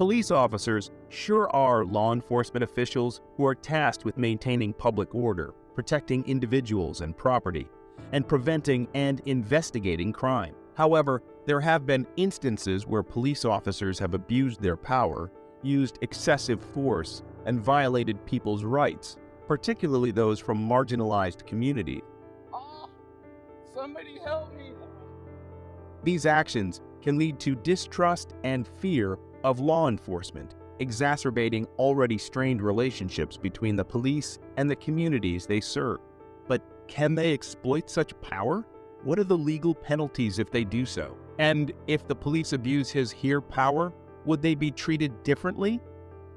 Police officers sure are law enforcement officials who are tasked with maintaining public order, protecting individuals and property, and preventing and investigating crime. However, there have been instances where police officers have abused their power, used excessive force, and violated people's rights, particularly those from marginalized communities. Oh, somebody help me! These actions can lead to distrust and fear of law enforcement, exacerbating already strained relationships between the police and the communities they serve. But can they exploit such power? What are the legal penalties if they do so? And if the police abuse his here power, would they be treated differently?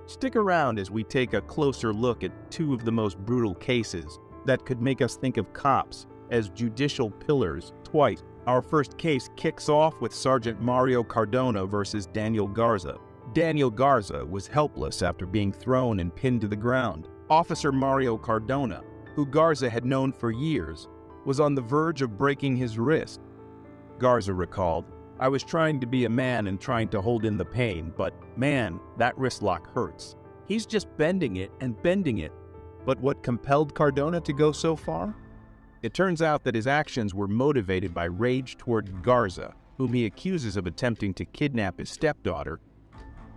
Stick around as we take a closer look at two of the most brutal cases that could make us think of cops as judicial pillars twice. Our first case kicks off with Sergeant Mario Cardona versus Daniel Garza. Daniel Garza was helpless after being thrown and pinned to the ground. Officer Mario Cardona, who Garza had known for years, was on the verge of breaking his wrist. Garza recalled, "I was trying to be a man and trying to hold in the pain, but man, that wrist lock hurts." He's just bending it and bending it. But what compelled Cardona to go so far? It turns out that his actions were motivated by rage toward Garza, whom he accuses of attempting to kidnap his stepdaughter.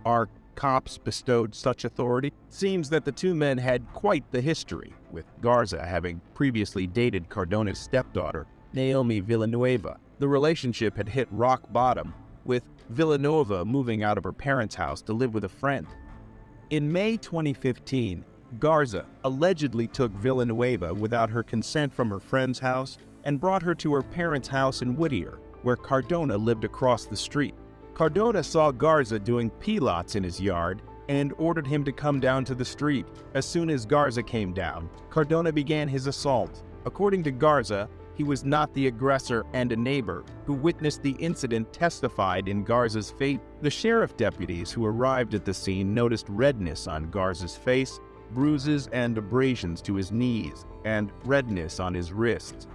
Are cops bestowed such authority? Seems that the two men had quite the history, with Garza having previously dated Cardona's stepdaughter, Naomi Villanueva. The relationship had hit rock bottom, with Villanueva moving out of her parents' house to live with a friend. In May 2015, Garza allegedly took Villanueva without her consent from her friend's house and brought her to her parents' house in Whittier, where Cardona lived across the street. Cardona saw Garza doing pilates in his yard and ordered him to come down to the street. As soon as Garza came down, Cardona began his assault. According to Garza, he was not the aggressor, and a neighbor who witnessed the incident testified in Garza's favor. The sheriff deputies who arrived at the scene noticed redness on Garza's face, bruises and abrasions to his knees, and redness on his wrists.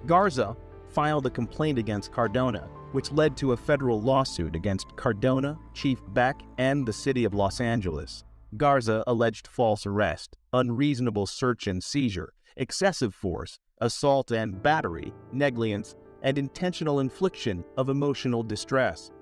Garza filed a complaint against Cardona, which led to a federal lawsuit against Cardona, Chief Beck, and the city of Los Angeles. Garza alleged false arrest, unreasonable search and seizure, excessive force, assault and battery, negligence, and intentional infliction of emotional distress.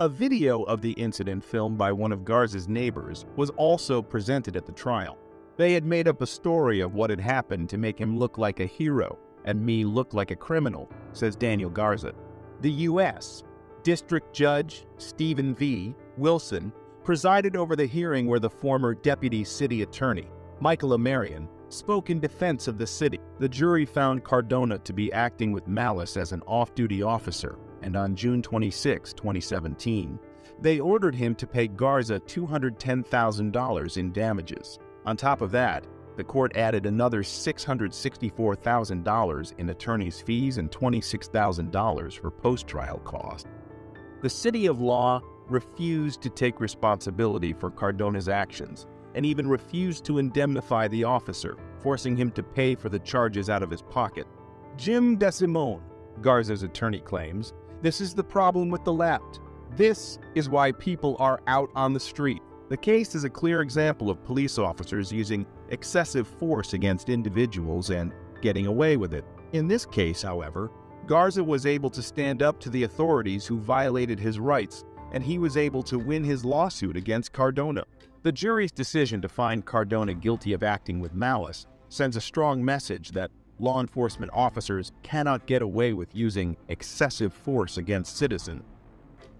A video of the incident filmed by one of Garza's neighbors was also presented at the trial. They had made up a story of what had happened to make him look like a hero and me look like a criminal, says Daniel Garza. The U.S. District Judge Stephen V. Wilson presided over the hearing where the former deputy city attorney, Michael Amarian, spoke in defense of the city. The jury found Cardona to be acting with malice as an off-duty officer, and on June 26, 2017, they ordered him to pay Garza $210,000 in damages. On top of that, the court added another $664,000 in attorney's fees and $26,000 for post-trial costs. The City of Law refused to take responsibility for Cardona's actions and even refused to indemnify the officer, forcing him to pay for the charges out of his pocket. Jim DeSimone, Garza's attorney, claims, "This is the problem with the left. This is why people are out on the street." The case is a clear example of police officers using excessive force against individuals and getting away with it. In this case, however, Garza was able to stand up to the authorities who violated his rights, and he was able to win his lawsuit against Cardona. The jury's decision to find Cardona guilty of acting with malice sends a strong message that law enforcement officers cannot get away with using excessive force against citizens.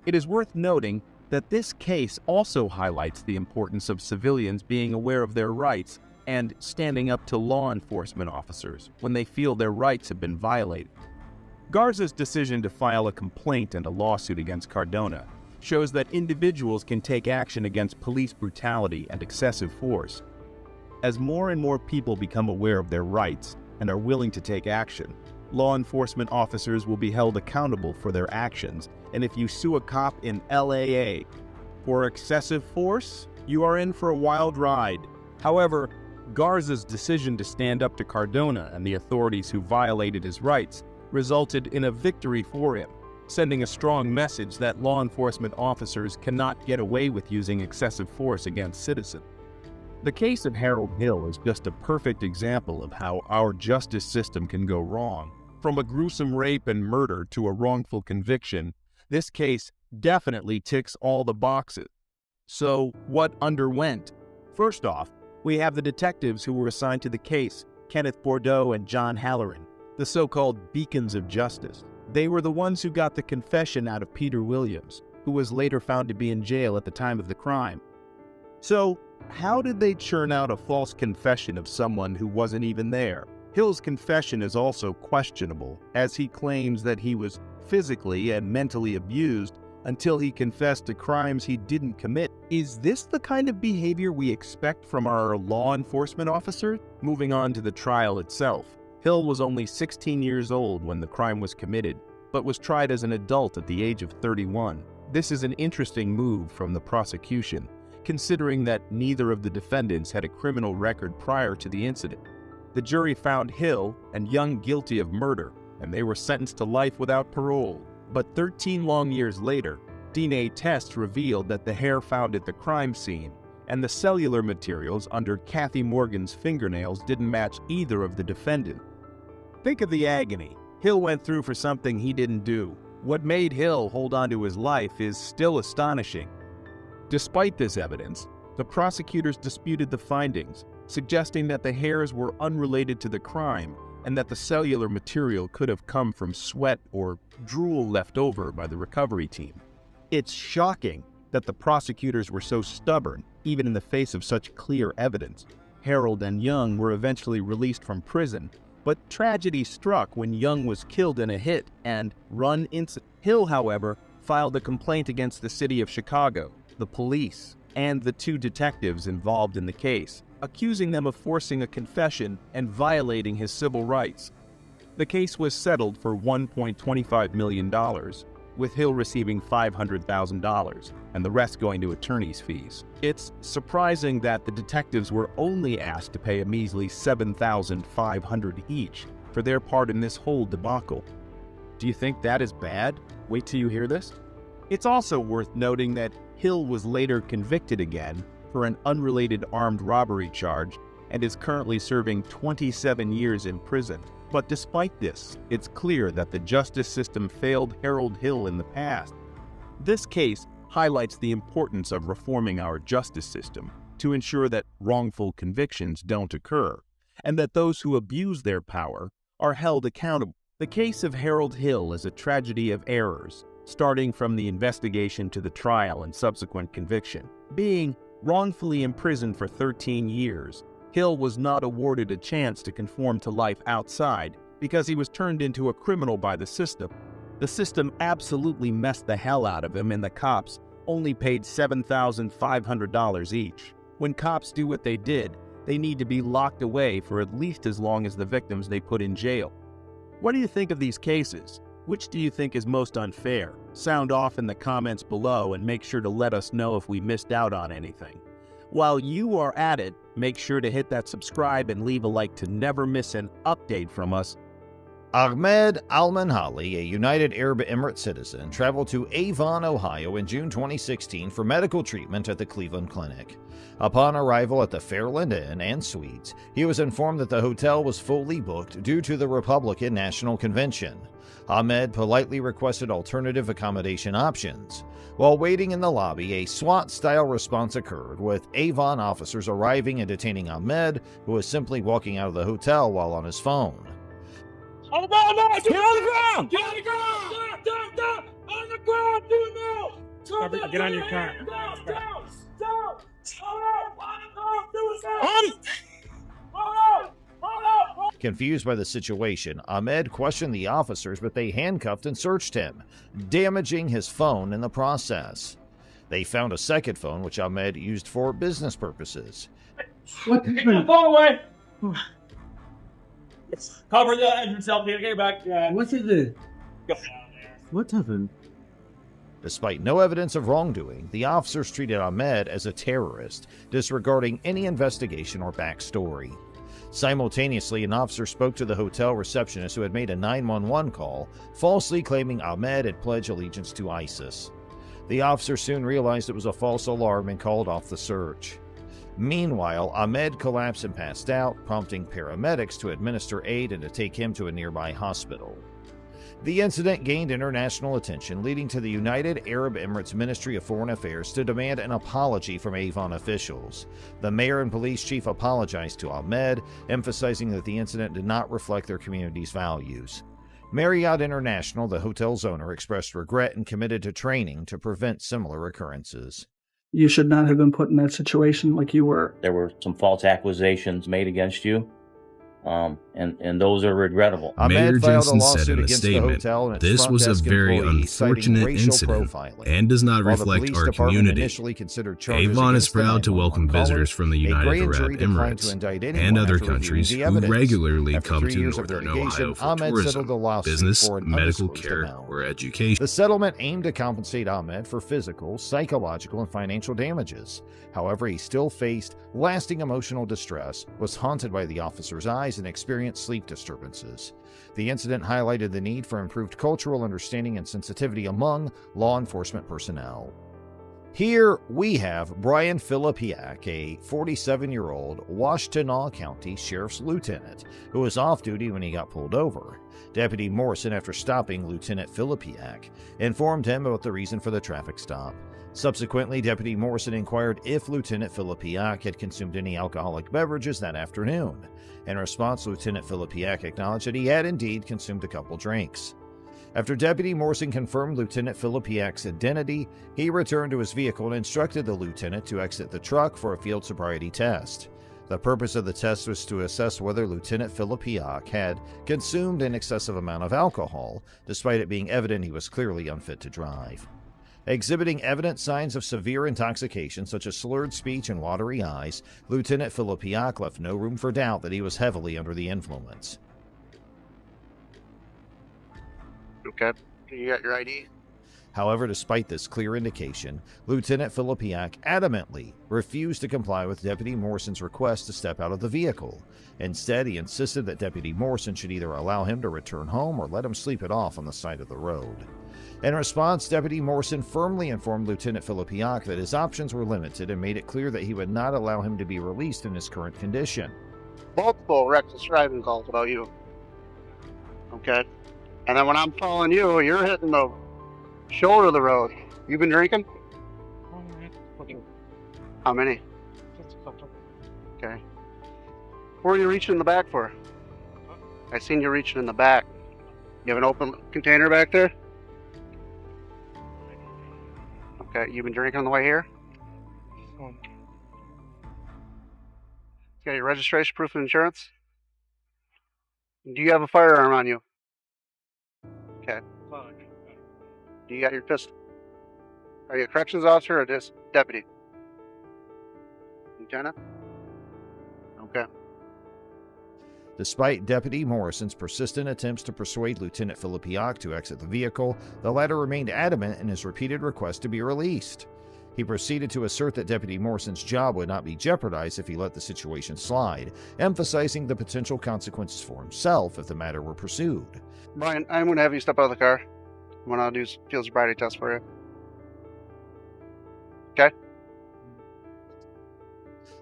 It is worth noting that this case also highlights the importance of civilians being aware of their rights and standing up to law enforcement officers when they feel their rights have been violated. Garza's decision to file a complaint and a lawsuit against Cardona shows that individuals can take action against police brutality and excessive force. As more and more people become aware of their rights and are willing to take action, law enforcement officers will be held accountable for their actions, and if you sue a cop in LAA for excessive force, you are in for a wild ride. However, Garza's decision to stand up to Cardona and the authorities who violated his rights resulted in a victory for him. sending a strong message that law enforcement officers cannot get away with using excessive force against citizens. The case of Harold Hill is just a perfect example of how our justice system can go wrong. From a gruesome rape and murder to a wrongful conviction, this case definitely ticks all the boxes. So, what underwent? First off, we have the detectives who were assigned to the case, Kenneth Bordeaux and John Halloran, the so-called beacons of justice. They were the ones who got the confession out of Peter Williams, who was later found to be in jail at the time of the crime. So, how did they churn out a false confession of someone who wasn't even there? Hill's confession is also questionable, as he claims that he was physically and mentally abused until he confessed to crimes he didn't commit. Is this the kind of behavior we expect from our law enforcement officers? Moving on to the trial itself. Hill was only 16 years old when the crime was committed, but was tried as an adult at the age of 31. This is an interesting move from the prosecution, considering that neither of the defendants had a criminal record prior to the incident. The jury found Hill and Young guilty of murder, and they were sentenced to life without parole. But 13 long years later, DNA tests revealed that the hair found at the crime scene and the cellular materials under Kathy Morgan's fingernails didn't match either of the defendants. Think of the agony Hill went through for something he didn't do. What made Hill hold on to his life is still astonishing. Despite this evidence, the prosecutors disputed the findings, suggesting that the hairs were unrelated to the crime and that the cellular material could have come from sweat or drool left over by the recovery team. It's shocking that the prosecutors were so stubborn, even in the face of such clear evidence. Harold and Young were eventually released from prison, but tragedy struck when Young was killed in a hit-and-run incident. Hill, however, filed a complaint against the city of Chicago, the police, and the two detectives involved in the case, accusing them of forcing a confession and violating his civil rights. The case was settled for $1.25 million, with Hill receiving $500,000 and the rest going to attorney's fees. It's surprising that the detectives were only asked to pay a measly $7,500 each for their part in this whole debacle. Do you think that is bad? Wait till you hear this. It's also worth noting that Hill was later convicted again for an unrelated armed robbery charge and is currently serving 27 years in prison. But despite this, it's clear that the justice system failed Harold Hill in the past. This case highlights the importance of reforming our justice system to ensure that wrongful convictions don't occur, and that those who abuse their power are held accountable. The case of Harold Hill is a tragedy of errors, starting from the investigation to the trial and subsequent conviction. Being wrongfully imprisoned for 13 years, Hill was not awarded a chance to conform to life outside because he was turned into a criminal by the system. The system absolutely messed the hell out of him, and the cops only paid $7,500 each. When cops do what they did, they need to be locked away for at least as long as the victims they put in jail. What do you think of these cases? Which do you think is most unfair? Sound off in the comments below and make sure to let us know if we missed out on anything. While you are at it, make sure to hit that subscribe and leave a like to never miss an update from us. Ahmed Al-Manhali, a United Arab Emirates citizen, traveled to Avon, Ohio in June 2016 for medical treatment at the Cleveland Clinic. Upon arrival at the Fairland Inn and Suites, he was informed that the hotel was fully booked due to the Republican National Convention. Ahmed politely requested alternative accommodation options. While waiting in the lobby, a SWAT-style response occurred, with Avon officers arriving and detaining Ahmed, who was simply walking out of the hotel while on his phone. On the ground, no! Get on the ground! Get on the ground! Down! On the ground, do it now! Get on your car. Down! Hold on! Confused by the situation, Ahmed questioned the officers, but they handcuffed and searched him, damaging his phone in the process. They found a second phone, which Ahmed used for business purposes. What Get the phone away! Cover the entrance, help me get back. What is it? Go down there. What happened? Despite no evidence of wrongdoing, the officers treated Ahmed as a terrorist, disregarding any investigation or backstory. Simultaneously, an officer spoke to the hotel receptionist who had made a 911 call, falsely claiming Ahmed had pledged allegiance to ISIS. The officer soon realized it was a false alarm and called off the search. Meanwhile, Ahmed collapsed and passed out, prompting paramedics to administer aid and to take him to a nearby hospital. The incident gained international attention, leading to the United Arab Emirates Ministry of Foreign Affairs to demand an apology from Avon officials. The mayor and police chief apologized to Ahmed, emphasizing that the incident did not reflect their community's values. Marriott International, the hotel's owner, expressed regret and committed to training to prevent similar occurrences. You should not have been put in that situation like you were. There were some false accusations made against you, and those are regrettable. Mayor Ahmed filed a Jensen said lawsuit in a against the statement, hotel and its "This front was a desk very employee, citing unfortunate racial incident profiling." and does not While the reflect police our department community. initially considered charges Avon is against the proud to 911 welcome caller, visitors from the a United grand jury Arab declined to Emirates indict and anyone other after reviewing countries the who evidence. regularly After come 3 to years of Northern litigation, Ohio for Ahmed settled tourism, the lawsuit business, for an medical undisclosed care, amount. or education. The settlement aimed to compensate Ahmed for physical, psychological, and financial damages. However, he still faced lasting emotional distress, was haunted by the officer's eyes, and experienced sleep disturbances. The incident highlighted the need for improved cultural understanding and sensitivity among law enforcement personnel. Here we have Brian Filipiak, a 47-year-old Washtenaw County Sheriff's Lieutenant, who was off duty when he got pulled over. Deputy Morrison, after stopping Lieutenant Filipiak, informed him about the reason for the traffic stop. Subsequently, Deputy Morrison inquired if Lieutenant Filipiak had consumed any alcoholic beverages that afternoon. In response, Lieutenant Filipiak acknowledged that he had indeed consumed a couple drinks. After Deputy Morrison confirmed Lieutenant Filipiak's identity, he returned to his vehicle and instructed the lieutenant to exit the truck for a field sobriety test. The purpose of the test was to assess whether Lieutenant Filipiak had consumed an excessive amount of alcohol, despite it being evident he was clearly unfit to drive. Exhibiting evident signs of severe intoxication, such as slurred speech and watery eyes, Lieutenant Filipiak left no room for doubt that he was heavily under the influence. Okay. You got your ID? However, despite this clear indication, Lieutenant Filipiak adamantly refused to comply with Deputy Morrison's request to step out of the vehicle. Instead, he insisted that Deputy Morrison should either allow him to return home or let him sleep it off on the side of the road. In response, Deputy Morrison firmly informed Lieutenant Filipiak that his options were limited and made it clear that he would not allow him to be released in his current condition. Multiple reckless driving calls about you. Okay. And then when I'm calling you, you're hitting the shoulder of the road. You been drinking? How many? Just a couple. Okay. Where are you reaching in the back for? I seen you reaching in the back. You have an open container back there? Okay, you been drinking on the way here? Um, You got your registration, proof of insurance? Do you have a firearm on you? Okay. fine. Do you got your pistol? Are you a corrections officer or just deputy? Lieutenant? Okay. Despite Deputy Morrison's persistent attempts to persuade Lieutenant Filipiak to exit the vehicle, the latter remained adamant in his repeated request to be released. He proceeded to assert that Deputy Morrison's job would not be jeopardized if he let the situation slide, emphasizing the potential consequences for himself if the matter were pursued. Brian, I'm going to have you step out of the car when I'll do field sobriety test for you. Okay?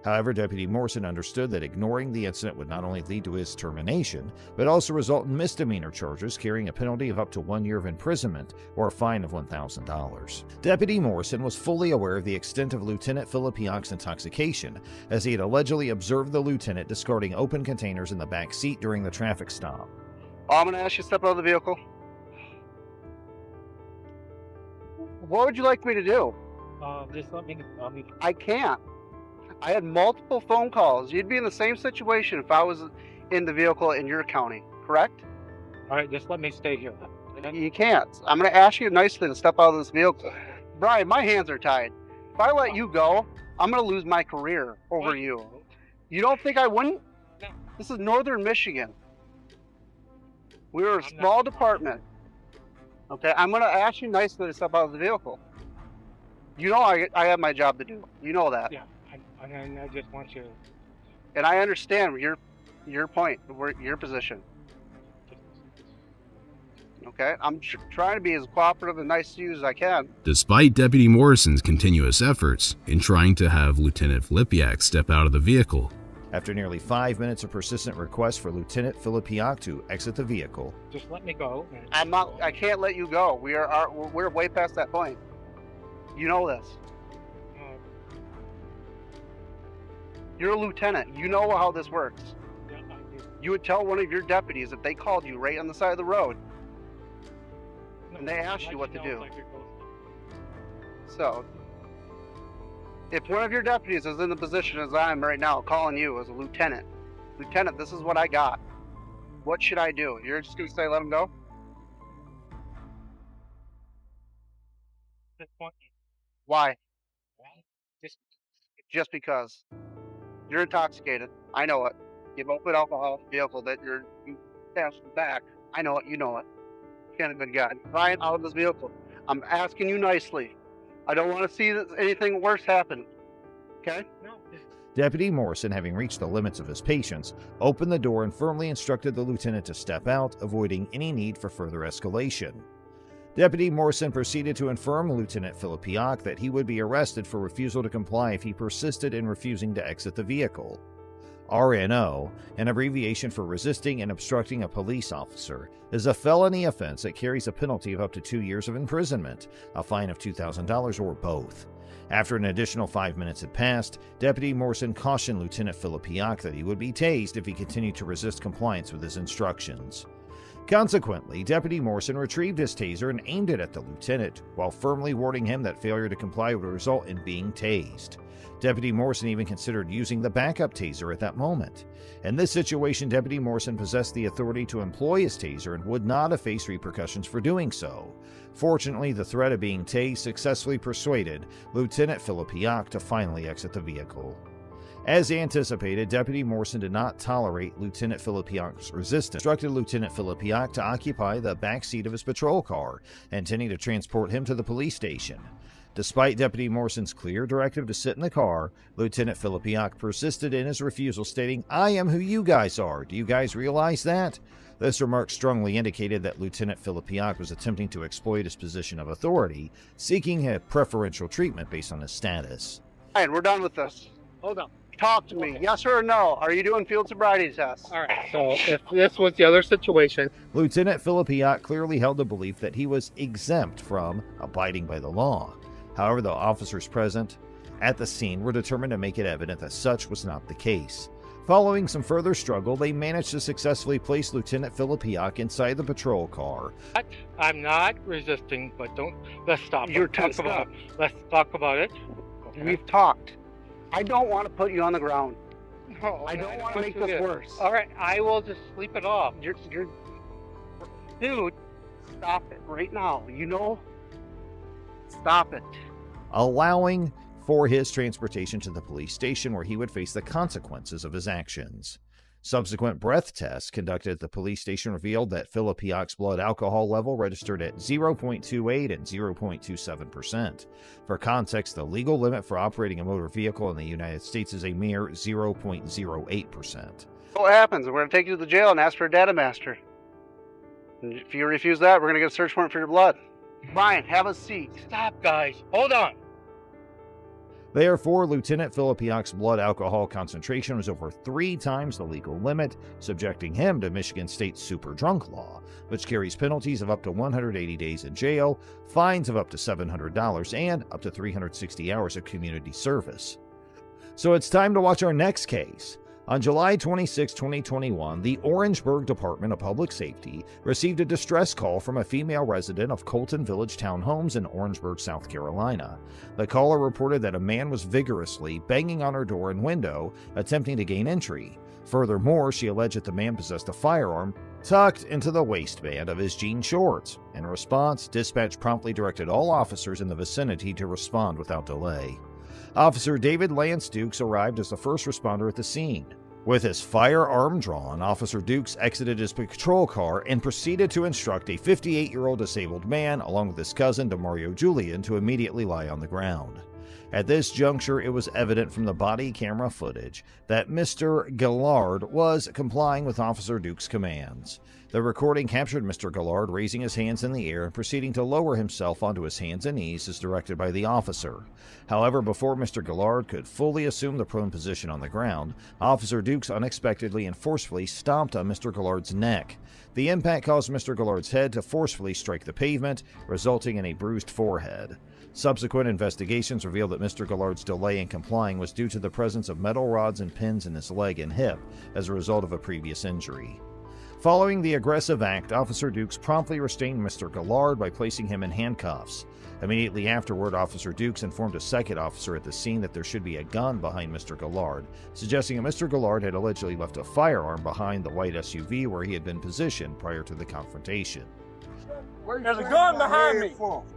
However, Deputy Morrison understood that ignoring the incident would not only lead to his termination, but also result in misdemeanor charges carrying a penalty of up to 1 year of imprisonment or a fine of $1,000. Deputy Morrison was fully aware of the extent of Lieutenant Filipiak's intoxication, as he had allegedly observed the lieutenant discarding open containers in the back seat during the traffic stop. I'm going to ask you to step out of the vehicle. What would you like me to do? Just let me. I can't. I had multiple phone calls. You'd be in the same situation if I was in the vehicle in your county, correct? All right, just let me stay here. You can't. I'm going to ask you nicely to step out of this vehicle. Brian, my hands are tied. If I let you go, I'm going to lose my career over you. You don't think I wouldn't? No. This is northern Michigan. We're a small department. Okay, I'm going to ask you nicely to step out of the vehicle. You know I have my job to do. You know that. Yeah, I just want you. And I understand you're Your point. Your position. Okay? I'm trying to be as cooperative and nice to you as I can. Despite Deputy Morrison's continuous efforts in trying to have Lieutenant Filipiak step out of the vehicle, After nearly 5 minutes of persistent requests for Lieutenant Filipiak to exit the vehicle, Just let me go. I can't let you go. We're way past that point. You know this. You're a lieutenant. You know how this works. Yeah, I do. You would tell one of your deputies if they called you right on the side of the road. No, And they asked I'll you let what to know do. if I could go. So, if one of your deputies is in the position as I am right now, calling you as a lieutenant, Lieutenant, this is what I got. What should I do? You're just going to say let him go? This one, Why? just Just because. You're intoxicated. I know it. You've opened alcohol in the vehicle that you passed back. I know it. You know it. Can't have been gotten. Ryan, out of this vehicle. I'm asking you nicely. I don't want to see anything worse happen. Okay? no. Just, Deputy Morrison, having reached the limits of his patience, opened the door and firmly instructed the lieutenant to step out, avoiding any need for further escalation. Deputy Morrison proceeded to inform Lieutenant Filipiak that he would be arrested for refusal to comply if he persisted in refusing to exit the vehicle. RNO, an abbreviation for resisting and obstructing a police officer, is a felony offense that carries a penalty of up to 2 years of imprisonment, a fine of $2,000, or both. After an additional 5 minutes had passed, Deputy Morrison cautioned Lieutenant Filipiak that he would be tased if he continued to resist compliance with his instructions. Consequently, Deputy Morrison retrieved his taser and aimed it at the lieutenant, while firmly warning him that failure to comply would result in being tased. Deputy Morrison even considered using the backup taser at that moment. In this situation, Deputy Morrison possessed the authority to employ his taser and would not have faced repercussions for doing so. Fortunately, the threat of being tased successfully persuaded Lieutenant Filipiak to finally exit the vehicle. As anticipated, Deputy Morrison did not tolerate Lieutenant Filipiak's resistance, instructed Lieutenant Filipiak to occupy the back seat of his patrol car, intending to transport him to the police station. Despite Deputy Morrison's clear directive to sit in the car, Lieutenant Filipiak persisted in his refusal, stating, "I am who you guys are. Do you guys realize that?" This remark strongly indicated that Lieutenant Filipiak was attempting to exploit his position of authority, seeking a preferential treatment based on his status. Ryan, we're done with this. hold on. Talk to me. Yes or no? Are you doing field sobriety tests? All right. So if this was the other situation, Lieutenant Filipiak clearly held the belief that he was exempt from abiding by the law. However, the officers present at the scene were determined to make it evident that such was not the case. Following some further struggle, they managed to successfully place Lieutenant Filipiak inside the patrol car. I'm not resisting, but let's stop. You're Let's tensed up. Let's talk about it. Okay. We've talked. I don't want to put you on the ground. No, I don't want to want make do this worse. All right, I will just sleep it off. You're, Dude, stop it right now. You know? Stop it. Allowing for his transportation to the police station where he would face the consequences of his actions. Subsequent breath tests conducted at the police station revealed that Filipiak's blood alcohol level registered at 0.28 and 0.27%. For context, the legal limit for operating a motor vehicle in the United States is a mere 0.08%. What happens? We're going to take you to the jail and ask for a data master. And if you refuse that, we're going to get a search warrant for your blood. Brian, have a seat. stop, guys. Hold on. Therefore, Lieutenant Filipiak's blood alcohol concentration was over 3 times the legal limit, subjecting him to Michigan State's super drunk law, which carries penalties of up to 180 days in jail, fines of up to $700, and up to 360 hours of community service. So it's time to watch our next case. On July 26, 2021, the Orangeburg Department of Public Safety received a distress call from a female resident of Colton Village Townhomes in Orangeburg, South Carolina. The caller reported that a man was vigorously banging on her door and window, attempting to gain entry. Furthermore, she alleged that the man possessed a firearm tucked into the waistband of his jean shorts. In response, dispatch promptly directed all officers in the vicinity to respond without delay. Officer David Lance Dukes arrived as the first responder at the scene. With his firearm drawn, Officer Dukes exited his patrol car and proceeded to instruct a 58-year-old disabled man, along with his cousin, DeMario Julian, to immediately lie on the ground. At this juncture, it was evident from the body camera footage that Mr. Gillard was complying with Officer Duke's commands. The recording captured Mr. Gillard raising his hands in the air and proceeding to lower himself onto his hands and knees as directed by the officer. However, before Mr. Gillard could fully assume the prone position on the ground, Officer Dukes unexpectedly and forcefully stomped on Mr. Gillard's neck. The impact caused Mr. Gillard's head to forcefully strike the pavement, resulting in a bruised forehead. Subsequent investigations revealed that Mr. Gillard's delay in complying was due to the presence of metal rods and pins in his leg and hip as a result of a previous injury. Following the aggressive act, Officer Dukes promptly restrained Mr. Gillard by placing him in handcuffs. Immediately afterward, Officer Dukes informed a second officer at the scene that there should be a gun behind Mr. Gillard, suggesting that Mr. Gillard had allegedly left a firearm behind the white SUV where he had been positioned prior to the confrontation. There's a gun behind me.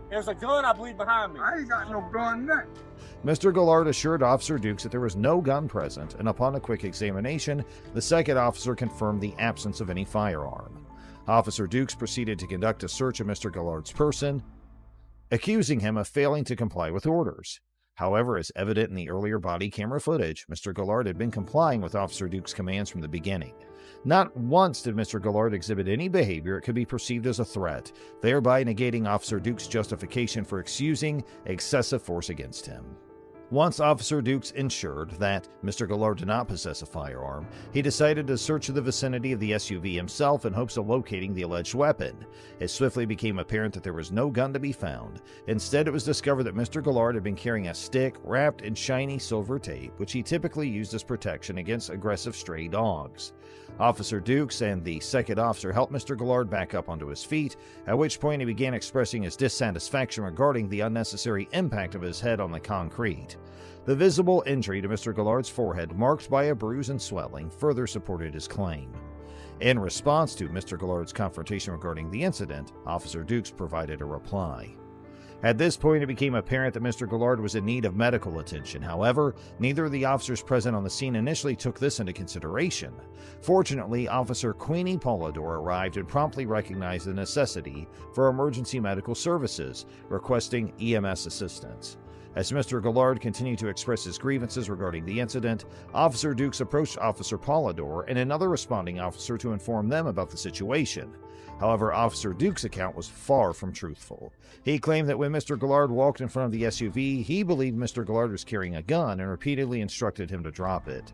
There's a gun, I believe, behind me. I ain't got no gun there. Mr. Gillard assured Officer Dukes that there was no gun present, and upon a quick examination, the second officer confirmed the absence of any firearm. Officer Dukes proceeded to conduct a search of Mr. Gillard's person, accusing him of failing to comply with orders. However, as evident in the earlier body camera footage, Mr. Gillard had been complying with Officer Dukes' commands from the beginning. Not once did Mr. Gillard exhibit any behavior it could be perceived as a threat, thereby negating Officer Dukes' justification for excusing excessive force against him. Once Officer Dukes ensured that Mr. Gillard did not possess a firearm, he decided to search the vicinity of the SUV himself in hopes of locating the alleged weapon. It swiftly became apparent that there was no gun to be found. Instead, it was discovered that Mr. Gillard had been carrying a stick wrapped in shiny silver tape, which he typically used as protection against aggressive stray dogs. Officer Dukes and the second officer helped Mr. Gillard back up onto his feet, at which point he began expressing his dissatisfaction regarding the unnecessary impact of his head on the concrete. The visible injury to Mr. Gillard's forehead, marked by a bruise and swelling, further supported his claim. In response to Mr. Gillard's confrontation regarding the incident, Officer Dukes provided a reply. At this point, it became apparent that Mr. Gillard was in need of medical attention. However, neither of the officers present on the scene initially took this into consideration. Fortunately, Officer Queenie Polidor arrived and promptly recognized the necessity for emergency medical services, requesting EMS assistance. As Mr. Gillard continued to express his grievances regarding the incident, Officer Dukes approached Officer Polidor and another responding officer to inform them about the situation. However, Officer Dukes' account was far from truthful. He claimed that when Mr. Gillard walked in front of the SUV, he believed Mr. Gillard was carrying a gun and repeatedly instructed him to drop it.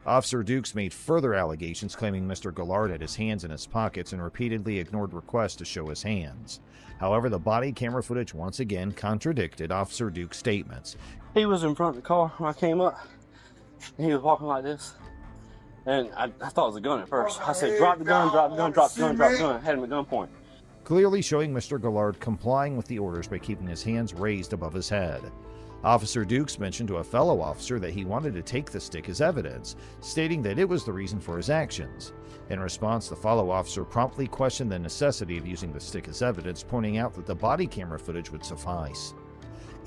Officer Dukes made further allegations claiming Mr. Gillard had his hands in his pockets and repeatedly ignored requests to show his hands. However, the body camera footage once again contradicted Officer Dukes' statements. He was in front of the car when I came up, and he was walking like this. And I thought it was a gun at first. I said, drop the gun, drop the gun, drop the gun, drop the gun. I had him at gunpoint. Clearly showing Mr. Gillard complying with the orders by keeping his hands raised above his head. Officer Dukes mentioned to a fellow officer that he wanted to take the stick as evidence, stating that it was the reason for his actions. In response, the fellow officer promptly questioned the necessity of using the stick as evidence, pointing out that the body camera footage would suffice.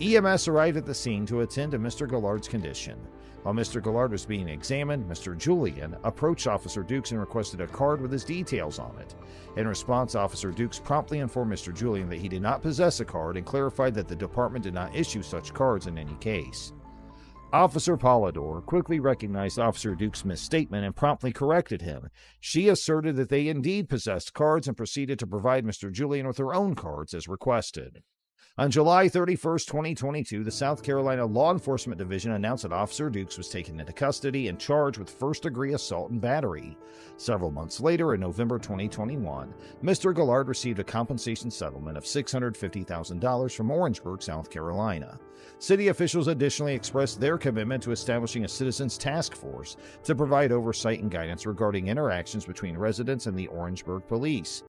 EMS arrived at the scene to attend to Mr. Gillard's condition. While Mr. Gillard was being examined, Mr. Julian approached Officer Dukes and requested a card with his details on it. In response, Officer Dukes promptly informed Mr. Julian that he did not possess a card and clarified that the department did not issue such cards in any case. Officer Polidor quickly recognized Officer Dukes' misstatement and promptly corrected him. She asserted that they indeed possessed cards and proceeded to provide Mr. Julian with her own cards as requested. On July 31, 2022, the South Carolina Law Enforcement Division announced that Officer Dukes was taken into custody and charged with first-degree assault and battery. Several months later, in November 2021, Mr. Gillard received a compensation settlement of $650,000 from Orangeburg, South Carolina. City officials additionally expressed their commitment to establishing a citizens task force to provide oversight and guidance regarding interactions between residents and the Orangeburg police.